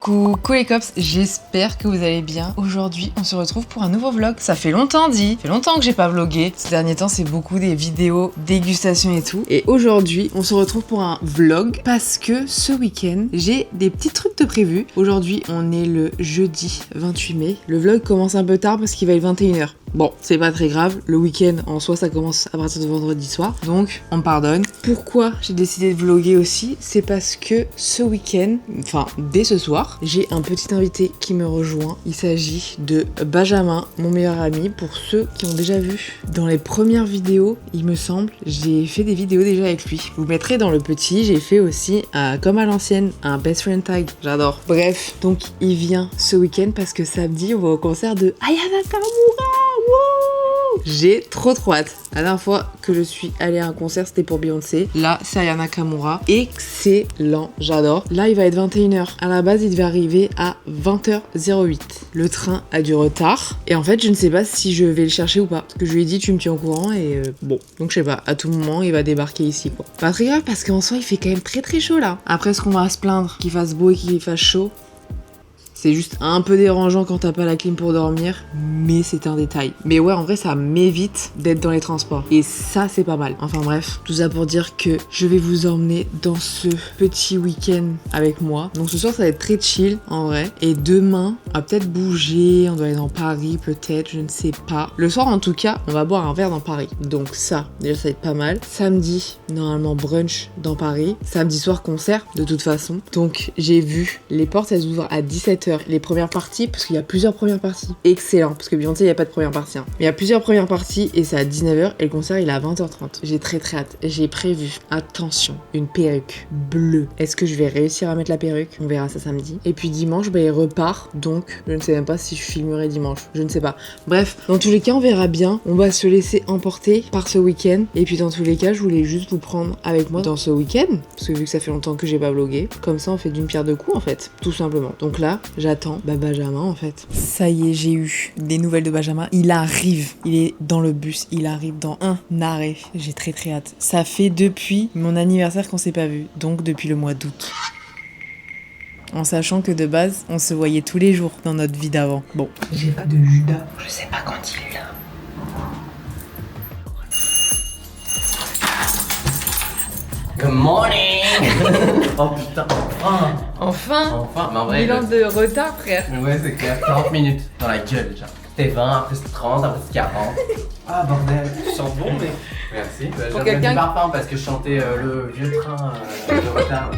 Coucou les cops, j'espère que vous allez bien. Aujourd'hui, on se retrouve pour un nouveau vlog. Ça fait longtemps ça fait longtemps que j'ai pas vlogué. Ces derniers temps, c'est beaucoup des vidéos, dégustation et tout. Et aujourd'hui, on se retrouve pour un vlog parce que ce week-end, j'ai des petits trucs de prévu. Aujourd'hui, on est le jeudi 28 mai. Le vlog commence un peu tard parce qu'il va être 21h. Bon, c'est pas très grave, le week-end en soi ça commence à partir de vendredi soir, donc on me pardonne. Pourquoi j'ai décidé de vlogger aussi, c'est parce que ce week-end, enfin dès ce soir, j'ai un petit invité qui me rejoint. Il s'agit de Benjamin, mon meilleur ami. Pour ceux qui ont déjà vu dans les premières vidéos, il me semble, j'ai fait des vidéos déjà avec lui. Je vous mettrai dans le petit, j'ai fait aussi, comme à l'ancienne, un best friend tag, j'adore. Bref, donc il vient ce week-end parce que samedi on va au concert de Ayana Nakamura. Wow, j'ai trop hâte. La dernière fois que je suis allée à un concert, c'était pour Beyoncé. Là, c'est Ayana Nakamura. Excellent, j'adore. Là, il va être 21h. À la base, il devait arriver à 20h08. Le train a du retard. Et en fait, je ne sais pas si je vais le chercher ou pas. Parce que je lui ai dit, tu me tiens au courant. Et bon, donc je sais pas. À tout moment, il va débarquer ici, quoi. Pas très grave parce qu'en soi, il fait quand même très très chaud là. Après, est-ce qu'on va se plaindre qu'il fasse beau et qu'il fasse chaud? C'est juste un peu dérangeant quand t'as pas la clim pour dormir, mais c'est un détail. Mais ouais, en vrai, ça m'évite d'être dans les transports. Et ça, c'est pas mal. Enfin bref, tout ça pour dire que je vais vous emmener dans ce petit week-end avec moi. Donc ce soir, ça va être très chill, en vrai. Et demain, on va peut-être bouger, on doit aller dans Paris, peut-être, je ne sais pas. Le soir, en tout cas, on va boire un verre dans Paris. Donc ça, déjà, ça va être pas mal. Samedi, normalement, brunch dans Paris. Samedi soir, concert, de toute façon. Donc j'ai vu, les portes, elles ouvrent à 17h. Les premières parties, parce qu'il y a plusieurs premières parties. Excellent, parce que Beyoncé, il n'y a pas de première partie. Mais il y a plusieurs premières parties et c'est à 19h et le concert, il est à 20h30. J'ai très hâte. J'ai prévu, attention, une perruque bleue. Est-ce que je vais réussir à mettre la perruque? On verra ça samedi. Et puis dimanche, il repart. Donc, je ne sais même pas si je filmerai dimanche. Je ne sais pas. Bref, dans tous les cas, on verra bien. On va se laisser emporter par ce week-end. Et puis dans tous les cas, je voulais juste vous prendre avec moi dans ce week-end. Parce que vu que ça fait longtemps que j'ai pas vlogué, comme ça, on fait d'une pierre deux coups, en fait. Tout simplement. Donc là, j'attends Benjamin en fait. Ça y est, j'ai eu des nouvelles de Benjamin. Il arrive, il est dans le bus, il arrive dans un arrêt. J'ai très hâte. Ça fait depuis mon anniversaire qu'on s'est pas vu, donc depuis le mois d'août. En sachant que de base, on se voyait tous les jours dans notre vie d'avant. Bon. J'ai pas de Judas, je sais pas quand il est là. Good morning. Oh putain, Enfin. Mais en vrai, Bilan de retard, frère. ouais, c'est clair, 40 minutes dans la gueule, genre. C'était 20, après c'est 30, après c'est 40. Ah bordel, tu sens bon, mais... Merci. J'ai quelqu'un du parfum parce que je chantais le vieux train de retard.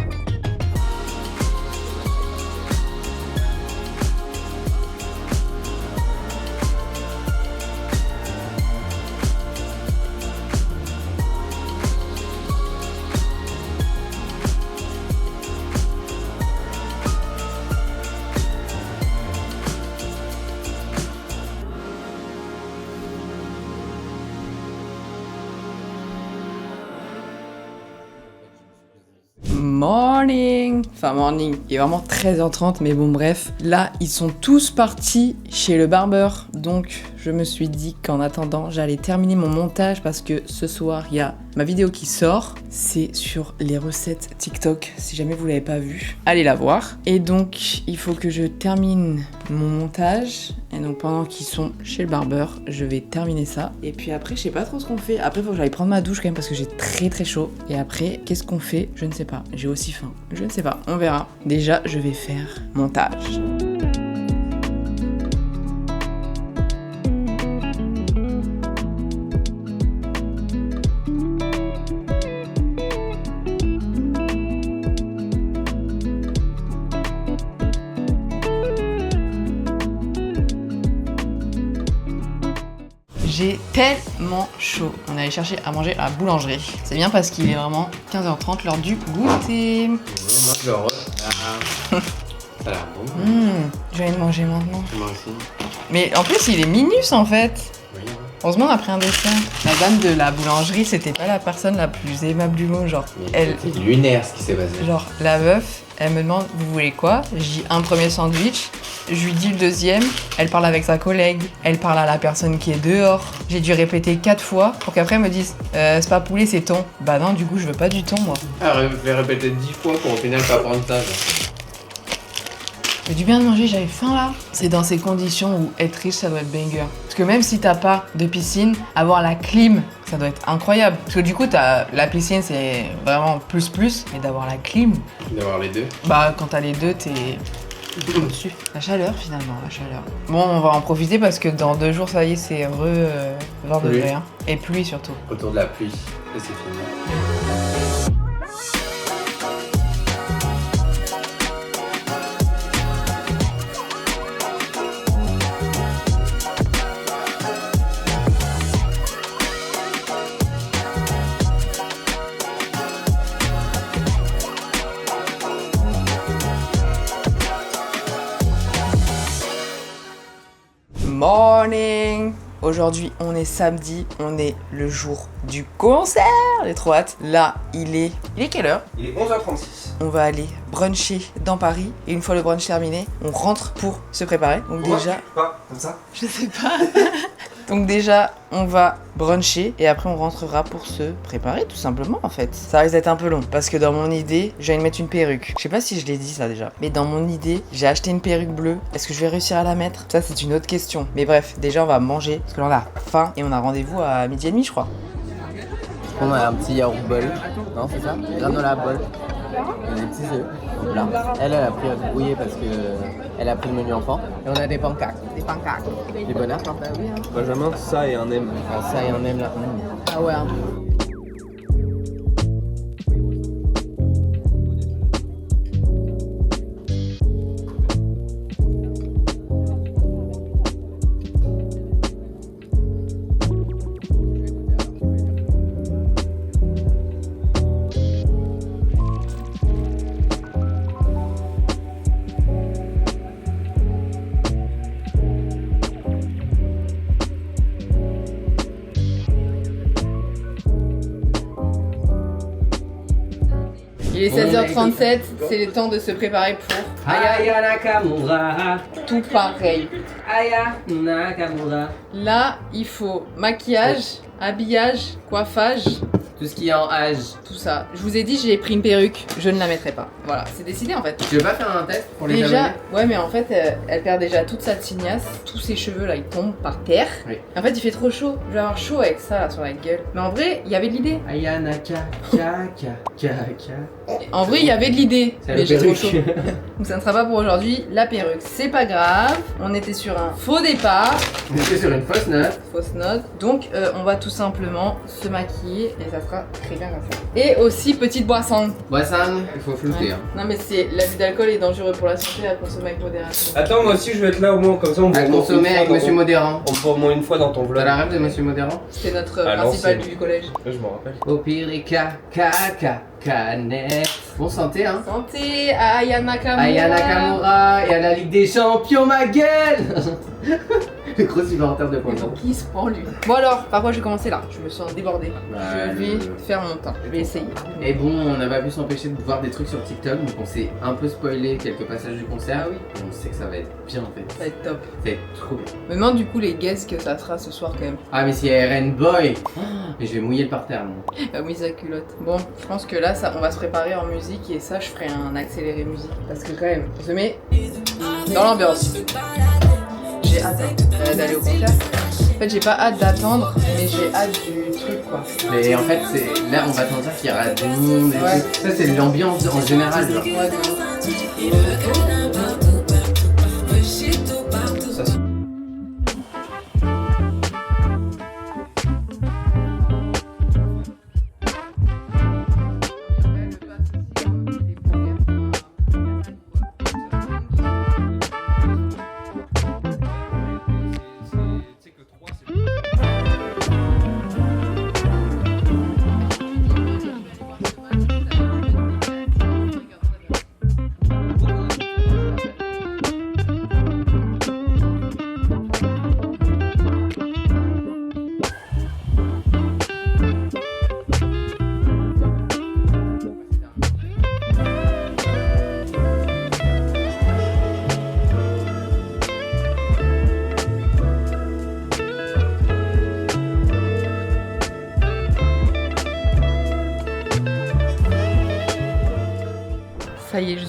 Morning. Enfin morning, il est vraiment 13h30 mais bon bref. Là ils sont tous partis chez le barbeur. Donc je me suis dit qu'en attendant j'allais terminer mon montage parce que ce soir il y a ma vidéo qui sort. C'est sur les recettes TikTok, si jamais vous l'avez pas vu, allez la voir. Et donc il faut que je termine mon montage. Et donc pendant qu'ils sont chez le barbeur, je vais terminer ça. Et puis après je sais pas trop ce qu'on fait. Après il faut que j'aille prendre ma douche quand même parce que j'ai très chaud. Et après qu'est-ce qu'on fait? Je ne sais pas. J'ai aussi faim. Je ne sais pas. On verra. Déjà je vais faire montage. J'ai tellement chaud. On est allé chercher à manger à la boulangerie. C'est bien parce qu'il est vraiment 15h30, l'heure du goûter. Moi je le Ça a l'air bon. Je vais manger maintenant. Moi aussi. Mais en plus, il est minus en fait. Oui. Heureusement, on a pris un dessin. La dame de la boulangerie, c'était pas la personne la plus aimable du monde. Genre, C'est lunaire ce qui s'est passé. Genre, la meuf, elle me demande, vous voulez quoi? J'ai dit un premier sandwich. Je lui dis le deuxième, elle parle avec sa collègue, elle parle à la personne qui est dehors. J'ai dû répéter 4 fois pour qu'après elle me dise c'est pas poulet, c'est thon. Bah non, du coup, je veux pas du thon, moi. Ah, je vais répéter 10 fois pour au final pas prendre ça. J'ai du bien de manger, j'avais faim là. C'est dans ces conditions où être riche, ça doit être banger. Parce que même si t'as pas de piscine, avoir la clim, ça doit être incroyable. Parce que du coup, la piscine, c'est vraiment plus, mais d'avoir la clim, D'avoir les deux. bah quand t'as les deux, t'es au-dessus. La chaleur finalement, la chaleur. Bon, on va en profiter parce que dans 2 jours, ça y est, c'est 20 degrés. Hein. Et pluie surtout. Autour de la pluie. Et c'est fini. Morning! Aujourd'hui, on est samedi, on est le jour du concert! J'ai trop hâte. Là, il est quelle heure? Il est 11h36. On va aller bruncher dans Paris et une fois le brunch terminé, on rentre pour se préparer. Donc déjà, Pas comme ça. je sais pas. Donc déjà, on va bruncher et après on rentrera pour se préparer tout simplement en fait. Ça risque d'être un peu long parce que dans mon idée, j'ai envie de mettre une perruque. Je sais pas si je l'ai dit ça déjà, mais dans mon idée, j'ai acheté une perruque bleue. Est-ce que je vais réussir à la mettre? Ça c'est une autre question. Mais bref, déjà on va manger parce que là on a faim et on a rendez-vous à 12h30 je crois. On a un petit yaourt bol. Non, c'est ça? Granola bol. Et des petits œufs. Là. Elle a pris à bouillir parce que elle a pris le menu enfant. Et on a des pancaques. Des pancaques. Des bonheurs. Bah oui, hein. Benjamin, ça et un M. Ah, ça et on aime là. Ah ouais. Hein. Il est 16h37, c'est le temps de se préparer pour Aya Nakamura. tout pareil. Aya Nakamura. Là, il faut maquillage, habillage, coiffage, Tout ce qui est en âge. tout ça. Je vous ai dit, j'ai pris une perruque, je ne la mettrai pas. Voilà, c'est décidé en fait. Tu veux pas faire un test pour les Déjà, abonnés? ouais, mais en fait, elle perd déjà toute sa tignasse, tous ses cheveux là, ils tombent par terre. Oui. Et en fait, il fait trop chaud. Je vais avoir chaud avec ça là sur la gueule. Mais en vrai, il y avait de l'idée. Aya Nakamura. En vrai, il y avait de l'idée. C'est Mais la j'ai trop perruque. chaud. Donc ça ne sera pas pour aujourd'hui. La perruque, c'est pas grave. On était sur un faux départ. On était sur une fausse note. Fausse note. Donc on va tout simplement se maquiller et ça sera très bien comme ça. Et aussi petite boisson. Boisson, il faut flouter. Ouais. Hein. Non mais c'est l'abus d'alcool est dangereux pour la santé à consommer avec modération. Attends, moi aussi je vais être là au moins, comme ça on me À voit consommer avec Monsieur Modérant. On me voit au moins une fois dans ton T'as vlog. la rêve de Monsieur Modérant? C'était notre À principal l'ancienne. du collège. Ouais, je m'en rappelle. Au pire, canette. Bon santé, hein. Santé à Aya Nakamura. Aya Nakamura et à la Ligue des Champions, ma gueule. Le gros supporter de Mais Pointon. donc, qui se prend lui. Bon alors, par quoi je vais commencer là? Je me sens débordée. Bah, Je vais faire mon temps. Je vais essayer. Et bon, on n'a pas pu s'empêcher de voir des trucs sur TikTok, donc on s'est un peu spoilé quelques passages du concert. Ah oui. Et on sait que ça va être bien en fait. Ça va être top. Ça va être trop bien. Me demande du coup les guests que ça sera ce soir quand même. Ah, mais si RN Boy. Mais je vais mouiller le parterre, moi. Oui, sa culotte. Bon, je pense que là, ça, on va se préparer en musique et ça, je ferai un accéléré musique. Parce que quand même, on se met dans l'ambiance. J'ai hâte d'aller au concert. En fait, j'ai pas hâte d'attendre, mais j'ai hâte du truc quoi. Mais en fait, là, on va te dire qu'il y aura du monde. Et Ouais. tout. Ça, c'est l'ambiance en général. Genre. Ouais, de ouf. Ça, c'est-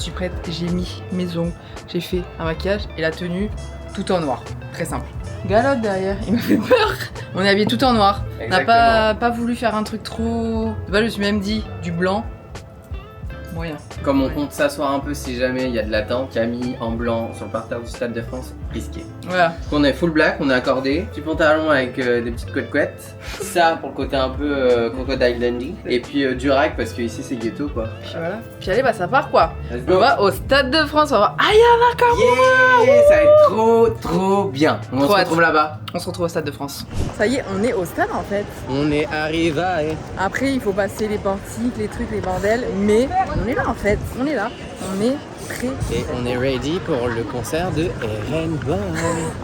suis prête, j'ai mis mes ongles, j'ai fait un maquillage et la tenue tout en noir. Très simple. Galotte derrière, il m'a fait peur. On est habillé tout en noir. On n'a pas voulu faire un truc trop... Je me suis même dit du blanc. Moyen. Comme on compte s'asseoir un peu si jamais il y a de l'attente, Camille en blanc sur le parterre du Stade de France, risqué. Voilà. On est full black, on est accordé, petit pantalon avec des petites couettes. Ça pour le côté un peu Crocodile Dundee. Et puis du rack parce que ici c'est ghetto quoi. Puis voilà. Puis allez, bah ça part quoi. Let's On go. va au Stade de France, on va voir. Ah, y'en a comme Yeah, ça va être trop bien. On Trop se retrouve là-bas. On se retrouve au Stade de France. Ça y est, on est au stade en fait. On est arrivé. Après, il faut passer les portiques, les trucs, les bordels. Mais on est là en fait. On est là. On est prêt. Et on est ready pour le concert de Rainbow.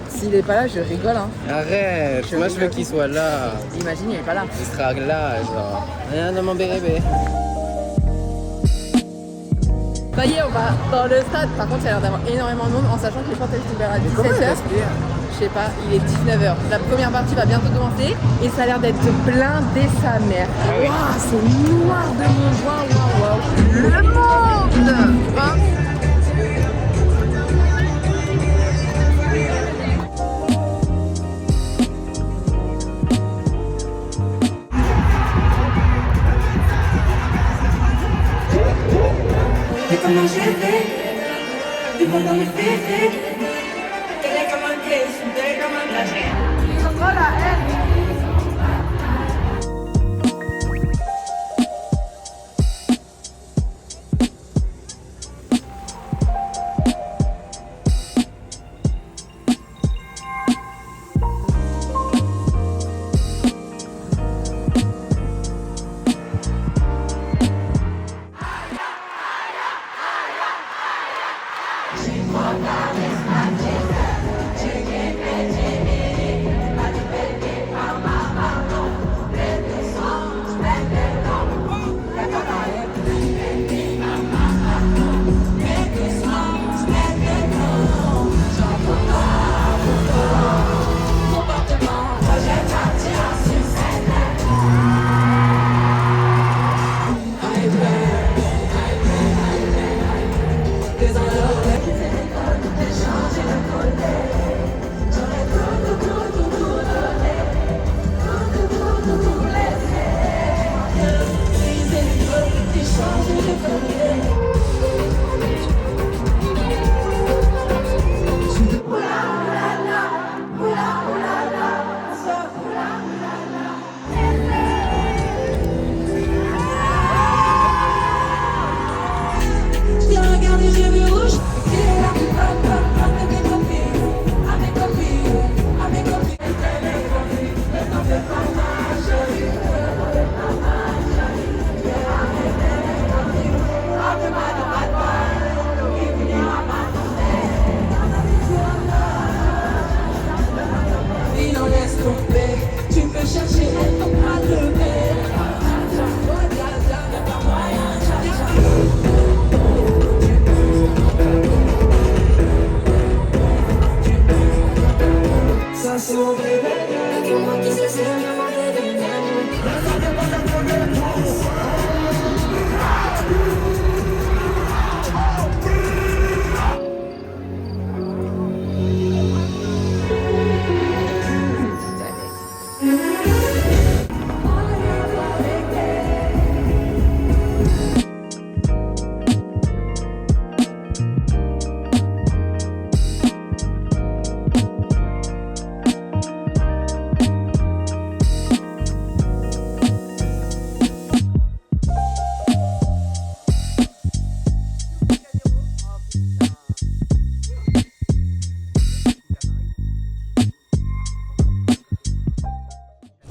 S'il est pas là, je rigole hein. Arrête, moi je veux qu'il soit là. Imagine, il est pas là. Il sera là, genre. Rien de mon bébé. Ça y est, on va dans le stade. Par contre, il y a l'air d'avoir énormément de monde en sachant que les portes elles sont ouvertes à 17h. Je sais pas, il est 19h. La première partie va bientôt commencer et ça a l'air d'être blindé sa mère. Waouh, c'est noir de monde. Waouh. Le monde hein. Et comment j'ai fait, du monde dans mes féfés. Quel est comme un case, quel est comme un cachet. Oh la haine.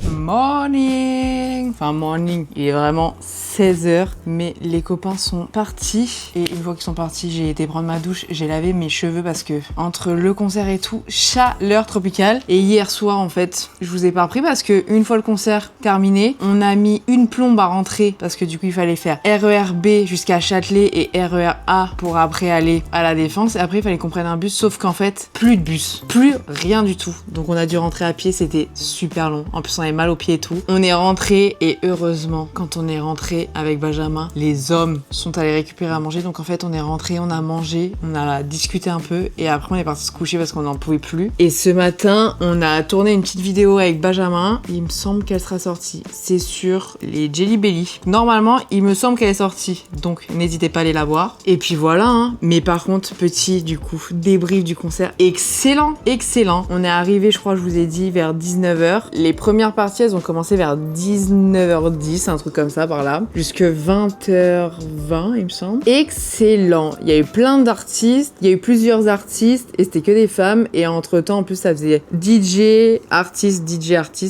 Morning. Enfin morning, il est vraiment 16h, mais les copains sont partis. Et une fois qu'ils sont partis, j'ai été prendre ma douche, j'ai lavé mes cheveux parce que entre le concert et tout, chaleur tropicale. Et hier soir, en fait, je vous ai pas repris parce que une fois le concert terminé, on a mis une plombe à rentrer parce que du coup, il fallait faire RER B jusqu'à Châtelet et RER A pour après aller à la Défense. Et après, il fallait qu'on prenne un bus, sauf qu'en fait, plus de bus, plus rien du tout. Donc on a dû rentrer à pied, c'était super long. En plus, on avait mal aux pieds et tout. On est rentré et heureusement, quand on est rentré, rentré avec Benjamin. Les hommes sont allés récupérer à manger. Donc en fait, on est rentré, on a mangé, on a discuté un peu et après on est parti se coucher parce qu'on n'en pouvait plus. Et ce matin, on a tourné une petite vidéo avec Benjamin. Il me semble qu'elle sera sortie. C'est sur les Jelly Belly. Normalement, il me semble qu'elle est sortie. Donc n'hésitez pas à aller la voir. Et puis voilà, hein. Mais par contre, petit du coup, débrief du concert. Excellent, excellent. On est arrivé, je crois, je vous ai dit, vers 19h. Les premières parties, elles ont commencé vers 19h10, un truc comme ça par là. Jusque 20h20, il me semble. Excellent. Il y a eu plein d'artistes. Il y a eu plusieurs artistes et c'était que des femmes. Et entre temps, en plus, ça faisait DJ, artiste.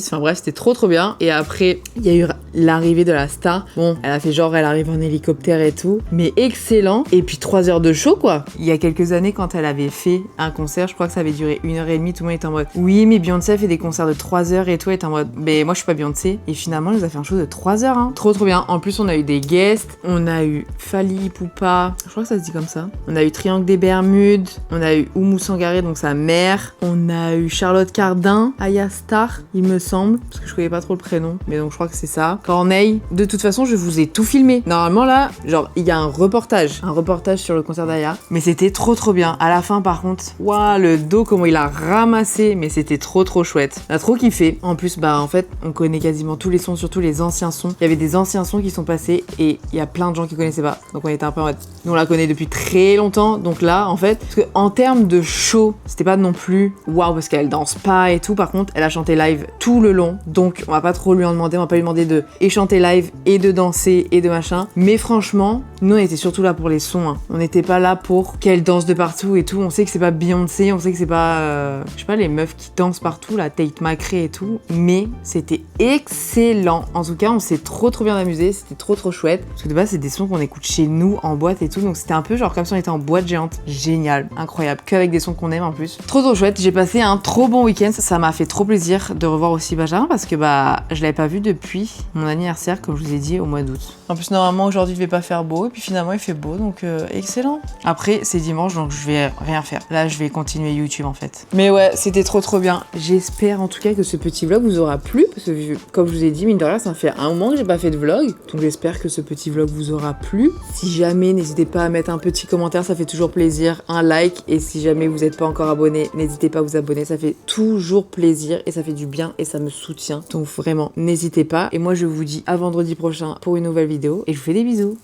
Enfin bref, c'était trop bien. Et après, il y a eu l'arrivée de la star. Bon, elle a fait genre, elle arrive en hélicoptère et tout. Mais excellent. Et puis 3 heures de show, quoi. Il y a quelques années, quand elle avait fait un concert, je crois que ça avait duré 1h30, tout le monde était en mode oui, mais Beyoncé a fait des concerts de 3 heures et tout, était en mode mais moi je suis pas Beyoncé. Et finalement, elle nous a fait un show de 3 heures, hein. Trop bien. En plus, on a eu des guests. On a eu Fally Ipupa, je crois que ça se dit comme ça. On a eu Triangle des Bermudes. On a eu Oumou Sangaré, donc sa mère. On a eu Charlotte Cardin, Aya Star, il me semble, parce que je connais pas trop le prénom, mais donc je crois que c'est ça. Corneille. De toute façon, je vous ai tout filmé. Normalement là, genre il y a un reportage sur le concert d'Aya, mais c'était trop bien. À la fin, par contre, waouh, le dos comment il a ramassé, mais c'était trop chouette. On a trop kiffé. En plus, bah en fait, on connaît quasiment tous les sons, surtout les anciens sons. Il y avait des anciens sons qui sont passés et il y a plein de gens qui connaissaient pas. Donc on était un peu en mode, nous on la connaît depuis très longtemps. Donc là, en fait, parce que en termes de show, c'était pas non plus waouh parce qu'elle danse pas et tout. Par contre, elle a chanté live tout le long. Donc on va pas trop lui en demander, on va pas lui demander de et chanter live et de danser et de machin. Mais franchement, nous on était surtout là pour les sons, hein. On n'était pas là pour qu'elle danse de partout et tout. On sait que c'est pas Beyoncé, on sait que c'est pas je sais pas, les meufs qui dansent partout, la Tate McRae et tout. Mais c'était excellent. En tout cas, on s'est trop bien amusé, c'était trop chouette. Parce que de base, c'est des sons qu'on écoute chez nous en boîte et tout. Donc c'était un peu genre comme si on était en boîte géante. Génial, incroyable, qu'avec des sons qu'on aime en plus. Trop chouette. J'ai passé un trop bon week-end. Ça m'a fait trop plaisir de revoir aussi Benjamin parce que bah je l'avais pas vu depuis mon anniversaire, comme je vous ai dit, au mois d'août. En plus, normalement aujourd'hui il devait pas faire beau et puis finalement il fait beau, donc excellent. Après c'est dimanche, donc je vais rien faire. Là je vais continuer YouTube en fait. Mais ouais, c'était trop bien. J'espère en tout cas que ce petit vlog vous aura plu parce que comme je vous ai dit, mine de rien, ça fait un moment que j'ai pas fait de vlog, donc j'espère que ce petit vlog vous aura plu. Si jamais, n'hésitez pas à mettre un petit commentaire, ça fait toujours plaisir, un like, et si jamais vous n'êtes pas encore abonné, n'hésitez pas à vous abonner, ça fait toujours plaisir et ça fait du bien et ça me soutient. Donc vraiment, n'hésitez pas. Et moi je vous dis à vendredi prochain pour une nouvelle vidéo et je vous fais des bisous.